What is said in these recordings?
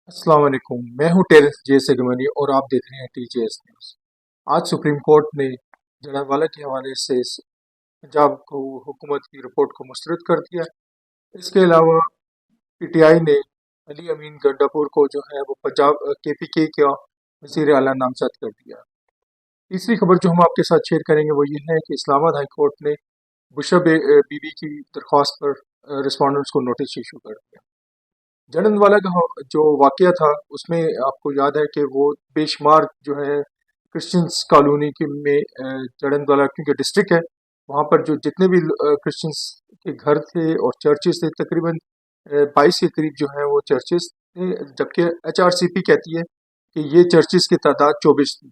अस्सलाम वालेकुम। मैं हूं टेरेस जे सेगमनी और आप देख रहे हैं टीजेएस न्यूज़। आज सुप्रीम कोर्ट ने जड़ावाला के हवाले से पंजाब को हुकूमत की रिपोर्ट को मुस्तरद कर दिया। इसके अलावा पीटीआई ने अली अमीन गंडापुर को जो है वो पंजाब केपीके का वजीर आला नामजद कर दिया। तीसरी खबर जो हम आपके साथ शेयर करेंगे वो ये है कि इस्लामाबाद हाई कोर्ट ने बुशरा बीबी की दरख्वास्त पर रिस्पॉन्डेंट्स को नोटिस इशू कर दिया। जड़नवाला का जो वाकया था उसमें आपको याद है कि वो बेशुमार जो है क्रिश्चियंस कॉलोनी के में जड़नवाला क्योंकि डिस्ट्रिक्ट है, वहाँ पर जो जितने भी क्रिश्चियंस के घर थे और चर्चेस थे तकरीबन 22 के करीब जो है वो चर्चेस थे, जबकि एचआरसीपी कहती है कि ये चर्चेस की तादाद 24 थी।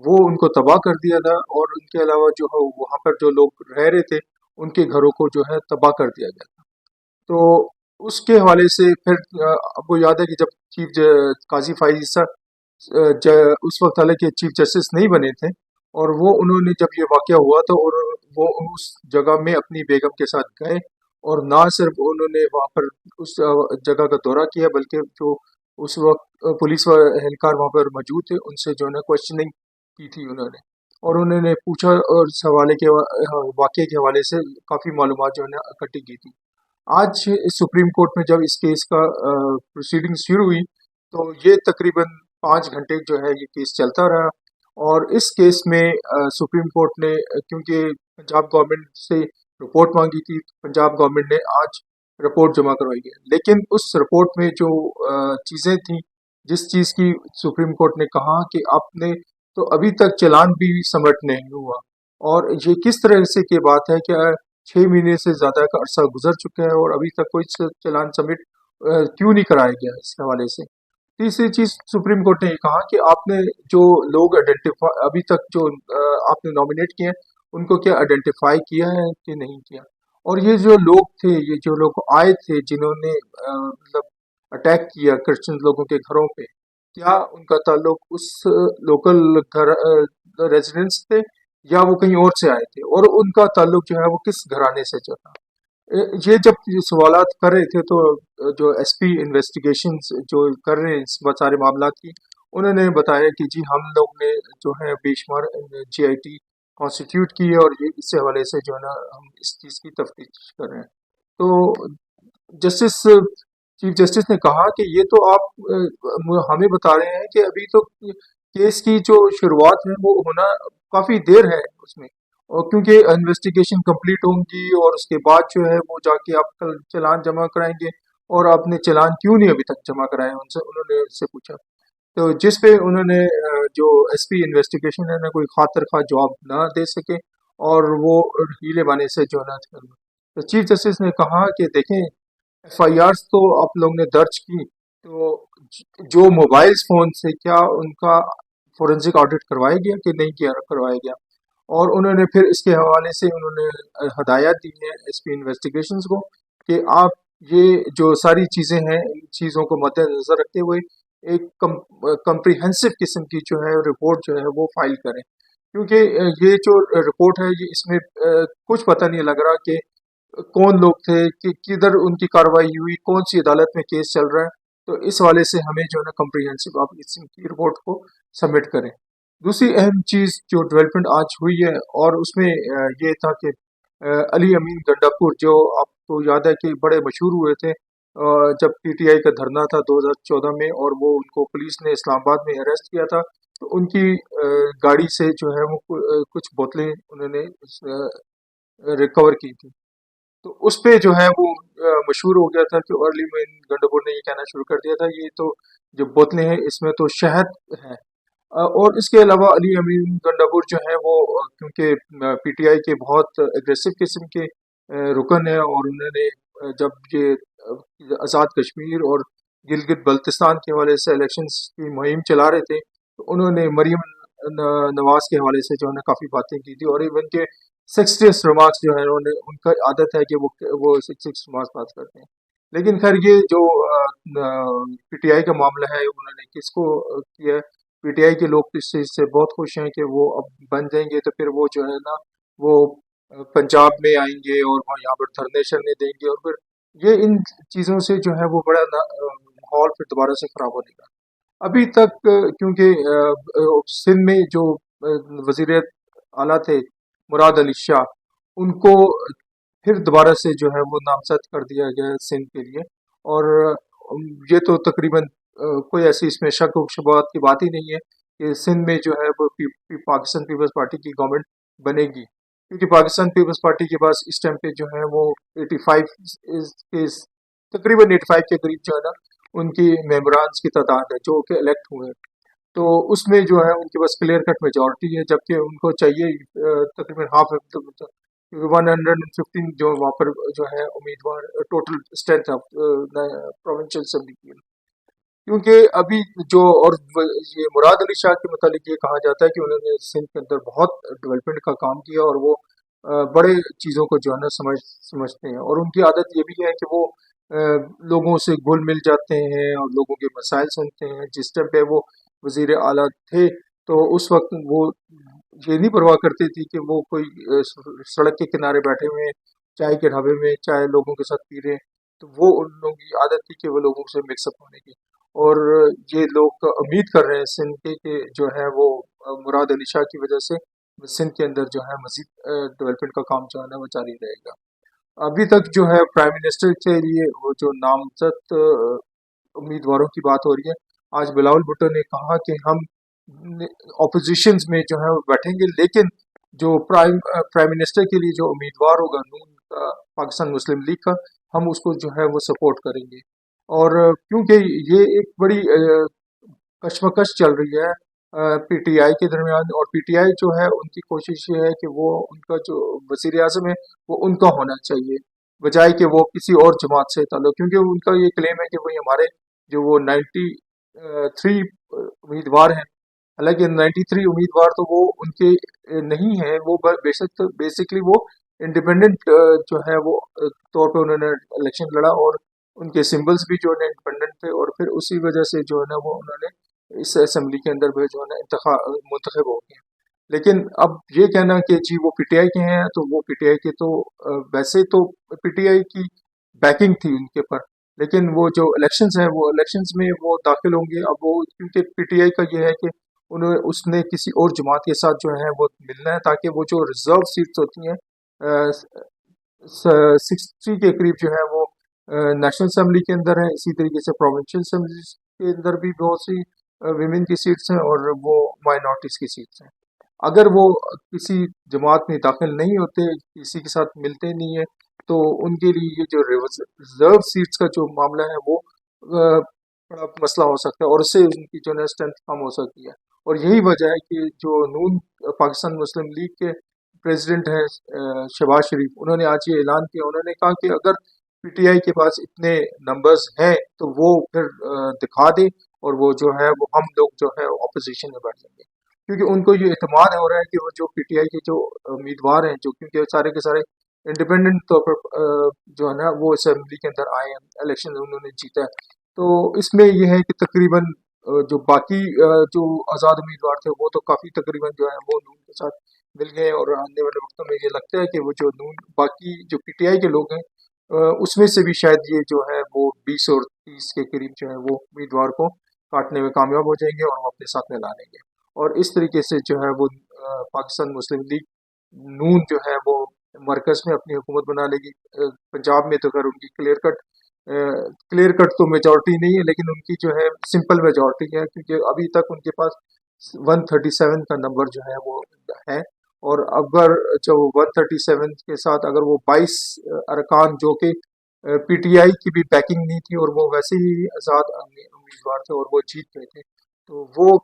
वो उनको तबाह कर दिया था और उनके अलावा जो है वहाँ पर जो लोग रह रहे थे उनके घरों को जो है तबाह कर दिया गया था। तो उसके हवाले से फिर आपको याद है कि जब काजी फाइज ईसा उस वक्त हालांकि चीफ जस्टिस नहीं बने थे और वो उन्होंने जब ये वाकया हुआ तो और वो उस जगह में अपनी बेगम के साथ गए और ना सिर्फ उन्होंने वहाँ पर उस जगह का दौरा किया बल्कि जो उस वक्त पुलिस एहलकार वहाँ पर मौजूद थे उनसे जो है ना क्वेश्चनिंग की थी उन्होंने और उन्होंने पूछा और इस हवाले के वाकये के हवाले से काफ़ी मालूमात जो है ना इकट्ठी की थी। आज इस सुप्रीम कोर्ट में जब इस केस का प्रोसीडिंग शुरू हुई तो ये तकरीबन 5 घंटे जो है ये केस चलता रहा और इस केस में सुप्रीम कोर्ट ने क्योंकि पंजाब गवर्नमेंट से रिपोर्ट मांगी थी, पंजाब गवर्नमेंट ने आज रिपोर्ट जमा करवाई है। लेकिन उस रिपोर्ट में जो चीज़ें थी, जिस चीज़ की सुप्रीम कोर्ट ने कहा कि आपने तो अभी तक चालान भी सबमिट नहीं हुआ और ये किस तरह से की बात है कि 6 महीने से ज़्यादा का अरसा गुजर चुका है और अभी तक कोई चालान सबमिट क्यों नहीं कराया गया इस हवाले से। तीसरी चीज़ सुप्रीम कोर्ट ने ये कहा कि आपने जो लोग आइडेंटिफाई अभी तक जो आपने नॉमिनेट किए हैं उनको क्या आइडेंटिफाई किया है कि नहीं किया। और ये जो लोग थे, ये जो लोग आए थे जिन्होंने मतलब अटैक किया क्रिश्चियन लोगों के घरों पे, क्या उनका ताल्लुक उस लोकल घर रेजिडेंट्स थे या वो कहीं और से आए थे और उनका ताल्लुक जो है वो किस घराने से जो था। ये जब ये सवालात कर रहे थे तो जो एसपी इन्वेस्टिगेशंस जो कर रहे हैं इस सारे मामलात की, उन्होंने बताया कि जी हम लोग ने जो है बेशुमार जीआईटी कॉन्स्टिट्यूट की है और ये इस हवाले से जो है ना हम इस चीज़ की तफ्तीश कर रहे हैं। तो जस्टिस चीफ जस्टिस ने कहा कि ये तो आप हमें बता रहे हैं कि अभी तो केस की जो शुरुआत है वो होना काफ़ी देर है उसमें और क्योंकि इन्वेस्टिगेशन कंप्लीट होंगी और उसके बाद जो है वो जाके आप कल चालान जमा कराएंगे और आपने चालान क्यों नहीं अभी तक जमा कराए उनसे उन्होंने उससे पूछा। तो जिस पे उन्होंने जो एसपी इन्वेस्टिगेशन है ना कोई खातर खा जवाब ना दे सके और वो हीले बाने से जो है ना तो चीफ जस्टिस ने कहा कि देखें एफआईआर तो आप लोगों ने दर्ज की तो जो मोबाइल फ़ोन से क्या उनका फोरेंसिक ऑडिट करवाया गया कि नहीं किया करवाया गया। और उन्होंने फिर इसके हवाले से उन्होंने हदायत दी है एसपी इन्वेस्टिगेशंस को कि आप ये जो सारी चीज़ें हैं इन चीज़ों को मद्देनज़र रखते हुए एक कम्प्रिहेंसिव किस्म की जो है रिपोर्ट जो है वो फाइल करें क्योंकि ये जो रिपोर्ट है ये इसमें कुछ पता नहीं लग रहा कि कौन लोग थे कि किधर उनकी कार्रवाई हुई, कौन सी अदालत में केस चल रहा है। तो इस वाले से हमें जो है ना कम्प्रिहेंसिव आप इनकी रिपोर्ट को सबमिट करें। दूसरी अहम चीज़ जो डेवलपमेंट आज हुई है और उसमें ये था कि अली अमीन गंडापुर जो आपको याद है कि बड़े मशहूर हुए थे जब पीटीआई का धरना था 2014 में और वो उनको पुलिस ने इस्लामाबाद में अरेस्ट किया था। तो उनकी गाड़ी से जो है वो कुछ बोतलें उन्होंने रिकवर की थी। तो उस पे जो है वो मशहूर हो गया था कि अर्ली में गंडापुर ने ये कहना शुरू कर दिया था ये तो जो बोतलें हैं इसमें तो शहद है। और इसके अलावा अली अमीन गंडापुर जो है वो क्योंकि पीटीआई के बहुत एग्रेसिव किस्म के रुकन है और उन्होंने जब ये आज़ाद कश्मीर और गिलगित बल्तिस्तान के हवाले से इलेक्शंस की मुहिम चला रहे थे तो उन्होंने मरीम नवाज के हवाले से जो है ना काफ़ी बातें की थी और इवन के सेक्सियस रिमार्क्स जो है उन्होंने उनका आदत है कि वो सेक्सियस रिमार्क्स बात करते हैं। लेकिन खैर ये जो पीटीआई का मामला है उन्होंने किसको किया है, पीटीआई के लोग इस चीज़ से बहुत खुश हैं कि वो अब बन जाएंगे तो फिर वो जो है ना वो पंजाब में आएंगे और वहाँ यहाँ पर धरने शरने देंगे और फिर ये इन चीज़ों से जो है वो बड़ा माहौल फिर दोबारा से ख़राब होने का। अभी तक क्योंकि सिंध में जो वज़ीर आला थे मुराद अली शाह, उनको फिर दोबारा से जो है वो नामज़द कर दिया गया है सिंध के लिए। और ये तो तकरीबन कोई ऐसी इसमें शक व शुबहत की बात ही नहीं है कि सिंध में जो है वो पाकिस्तान पीपल्स पार्टी की गवर्नमेंट बनेगी, क्योंकि पाकिस्तान पीपल्स पार्टी के पास इस टाइम पे जो है वो 85 के तकरीबन 85 के करीब जो है ना उनकी मेंबरान्स की तादाद है जो कि इलेक्ट हुए हैं। तो उसमें जो है उनके पास क्लियर कट मेजॉरिटी है, जबकि उनको चाहिए तकरीबन हाफ 115 जो वहाँ पर जो है उम्मीदवार total strength of provincial assembly की। क्योंकि अभी जो और ये मुराद अली शाह के मुतालिक ये कहा जाता है कि उन्होंने सिंध के अंदर बहुत डेवलपमेंट का काम किया और वो बड़े चीज़ों को जो है ना समझते हैं। और उनकी आदत ये भी है कि वो लोगों से घुल मिल जाते हैं और लोगों के मसाइल सुनते हैं। जिस टाइम पे वो वज़ीर आला थे तो उस वक्त वो ये नहीं परवाह करते थे कि वो कोई सड़क के किनारे बैठे हुए हैं, चाय के ढाबे में चाय लोगों के साथ पी रहे हैं। तो वो उन लोगों की आदत थी कि वो लोगों से मिक्सअप होने की। और ये लोग उम्मीद कर रहे हैं सिंध के कि जो है वो मुराद अली शाह की वजह से सिंध के अंदर जो है मज़ीद डेवलपमेंट का काम जो है ना वो जारी रहेगा। अभी तक जो है प्राइम मिनिस्टर के लिए वो जो नामजद उम्मीदवारों की बात हो रही है, आज बिलावल भुट्टो ने कहा कि हम ऑपोजिशंस में जो है वो बैठेंगे, लेकिन जो प्राइम मिनिस्टर के लिए जो उम्मीदवार होगा नून का, पाकिस्तान मुस्लिम लीग का, हम उसको जो है वो सपोर्ट करेंगे। और क्योंकि ये एक बड़ी कशमकश चल रही है पीटीआई के दरमियान, और पीटीआई जो है उनकी कोशिश ये है कि वो उनका जो वज़ीर आज़म है वो उनका होना चाहिए, बजाय कि वो किसी और जमात से ताल्लुक़, क्योंकि उनका ये क्लेम है कि भाई हमारे जो वो 93 उम्मीदवार हैं। हालांकि 93 उम्मीदवार तो वो उनके नहीं हैं, वो बेशक बेसिकली वो इंडिपेंडेंट जो है वो तौर पे उन्होंने इलेक्शन लड़ा और उनके सिंबल्स भी जो है इंडिपेंडेंट थे, और फिर उसी वजह से जो है ना वो उन्होंने इस असेंबली के अंदर भी जो है ना मुंतखब हो गए। लेकिन अब ये कहना कि जी वो पीटीआई के हैं, तो वो पीटीआई के तो वैसे तो पीटीआई की बैकिंग थी उनके पर, लेकिन वो जो इलेक्शंस हैं वो इलेक्शंस में वो दाखिल होंगे। अब वो क्योंकि पीटीआई का ये है कि उन्हें उसने किसी और जमात के साथ जो है वो मिलना है, ताकि वो जो रिजर्व सीट्स होती हैं 60 के करीब जो है वो नेशनल असेंबली के अंदर है, इसी तरीके से प्रोविंशियल असेंबली के अंदर भी बहुत सी विमेन की सीट्स हैं और वो माइनॉरिटीज़ की सीट्स हैं। अगर वो किसी जमात में दाखिल नहीं होते, किसी के साथ मिलते नहीं है, तो उनके लिए ये जो रिजर्व सीट्स का जो मामला है वो बड़ा मसला हो सकता है और उससे उनकी जो है स्ट्रेंथ कम हो सकती है। और यही वजह है कि जो नून पाकिस्तान मुस्लिम लीग के प्रेसिडेंट हैं शहबाज शरीफ, उन्होंने आज ये ऐलान किया। उन्होंने कहा कि अगर पीटीआई के पास इतने नंबर्स हैं तो वो फिर दिखा दे और वो जो है वो हम लोग जो है अपोजिशन में बैठ जाएंगे, क्योंकि उनको ये इत्मीनान हो रहा है कि वो जो पीटीआई के जो उम्मीदवार हैं, जो क्योंकि सारे के सारे इंडिपेंडेंट तौर पर जो है ना वो असेंबली के अंदर आए हैं, इलेक्शन उन्होंने जीता है। तो इसमें यह है कि तकरीबन जो बाकी जो आज़ाद उम्मीदवार थे वो तो काफ़ी तकरीबन जो है वो नून के साथ मिल गए, और आने वाले वक्तों में ये लगता है कि वो जो नून बाकी जो पीटीआई के लोग हैं उसमें से भी शायद ये जो है वो 20 और 30 के करीब जो है वो उम्मीदवार को काटने में कामयाब हो जाएंगे और वो अपने साथ में ला लेंगे। और इस तरीके से जो है वो पाकिस्तान मुस्लिम लीग नून जो है वो मरकज़ में अपनी हुकूमत बना लेगी। पंजाब में तो खैर उनकी क्लियर कट तो मेजॉरिटी नहीं है, लेकिन उनकी जो है सिंपल मेजॉरिटी है, क्योंकि अभी तक उनके पास 137 का नंबर जो है वो है। और अगर जो 137 के साथ अगर वो 22 अरकान जो कि पीटीआई की भी बैकिंग नहीं थी और वो वैसे ही आज़ाद उम्मीदवार थे और वो जीत गए थे, तो वो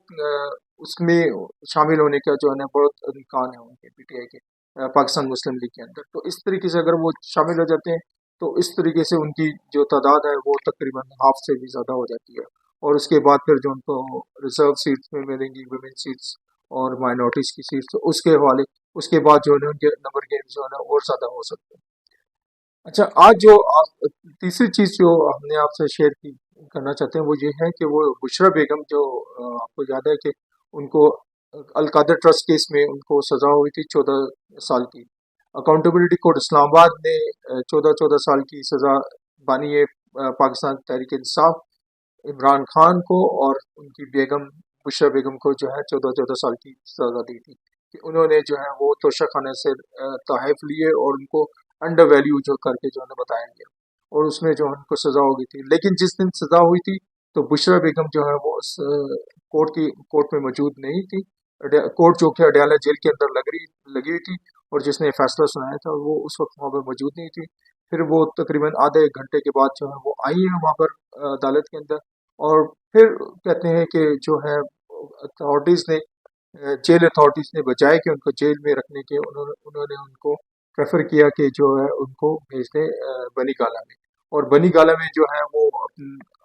उसमें शामिल होने का जो है ना बहुत इम्कान है उनके पीटीआई के पाकिस्तान मुस्लिम लीग के अंदर। तो इस तरीके से अगर वो शामिल हो जाते हैं तो इस तरीके से उनकी जो तादाद है वो तकरीबन हाफ से भी ज़्यादा हो जाती है, और उसके बाद फिर जो उनको रिजर्व सीट्स में मिलेंगी वुमेन सीट्स और माइनॉरिटीज़ की सीट्स, तो उसके हवाले उसके बाद जो है ना उनके नंबर गेम जो है ना और ज़्यादा हो सकते हैं। अच्छा, आज जो तीसरी चीज़ जो हमने आपसे शेयर की करना चाहते हैं वो ये है कि वो बुशरा बेगम जो आपको याद है कि उनको अलकादर ट्रस्ट केस में उनको सज़ा हुई थी 14 साल की। अकाउंटेबिलिटी कोर्ट इस्लामाबाद ने 14 साल की सज़ा बानी है पाकिस्तान तहरीक इंसाफ عمران خان کو اور ان کی بیگم بشرا بیگم کو جو ہے 14 سال کی سزا دی تھی کہ انہوں نے جو ہے وہ توشہ خانے سے تحائف لیے اور ان کو انڈر ویلیو جو کر کے جو ہے بتایا گیا اور اس میں جو ان کو سزا ہو گئی تھی. لیکن جس دن سزا ہوئی تھی تو بشرا بیگم جو ہے وہ اس کورٹ میں موجود نہیں تھی. کورٹ جو کہ اڈیالہ جیل کے اندر لگی ہوئی تھی اور جس نے فیصلہ سنایا تھا وہ اس وقت وہاں پر موجود نہیں تھی. پھر وہ تقریباً آدھے ایک گھنٹے کے بعد جو ہے وہ آئی ہیں وہاں پر عدالت کے اندر اور پھر کہتے ہیں کہ جو ہے اتھارٹیز نے جیل اتھارٹیز نے بجائے کہ ان کو جیل میں رکھنے کے انہوں نے ان کو پریفر کیا کہ جو ہے ان کو بھیج دیں بنی گالا میں. اور بنی گالا میں جو ہے وہ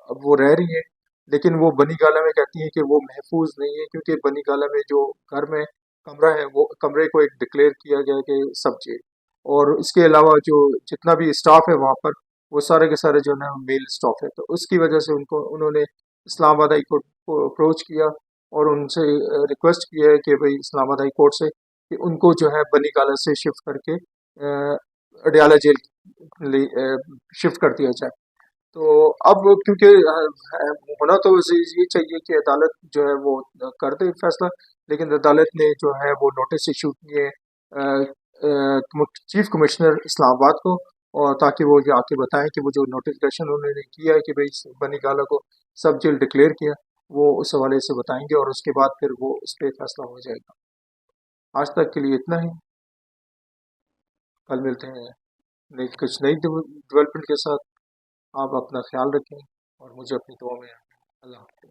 اب وہ رہ رہی ہیں لیکن وہ بنی گالا میں کہتی ہیں کہ وہ محفوظ نہیں ہے کیونکہ بنی گالا میں جو گھر میں کمرہ ہے وہ کمرے کو ایک ڈکلیئر کیا گیا کہ سب جیل اور اس کے علاوہ جو جتنا بھی اسٹاف ہے وہاں پر وہ سارے کے سارے جو ہے میل اسٹاف ہے تو اس کی وجہ سے انہوں نے اسلام آباد ہائی کورٹ کو اپروچ کیا اور ان سے ریکویسٹ کیا ہے کہ بھئی اسلام آباد ہائی کورٹ سے کہ ان کو جو ہے بنی گالا سے شفٹ کر کے اڈیالہ جیل شفٹ کر دیا جائے. تو اب کیونکہ ہونا تو یہ چاہیے کہ عدالت جو ہے وہ کر دے فیصلہ لیکن عدالت نے جو ہے وہ نوٹس ایشو کیے چیف کمشنر اسلام آباد کو اور تاکہ وہ یہ آ کے بتائیں کہ وہ جو نوٹیفکیشن انہوں نے کیا ہے کہ بھئی بنی گالا کو سب جیل ڈکلیئر کیا وہ اس حوالے سے بتائیں گے اور اس کے بعد پھر وہ اس پہ فیصلہ ہو جائے گا. آج تک کے لیے اتنا ہی. کل ملتے ہیں کچھ نئی ڈیولپمنٹ کے ساتھ. آپ اپنا خیال رکھیں اور مجھے اپنی دعا میں رکھیں. اللہ حافظ.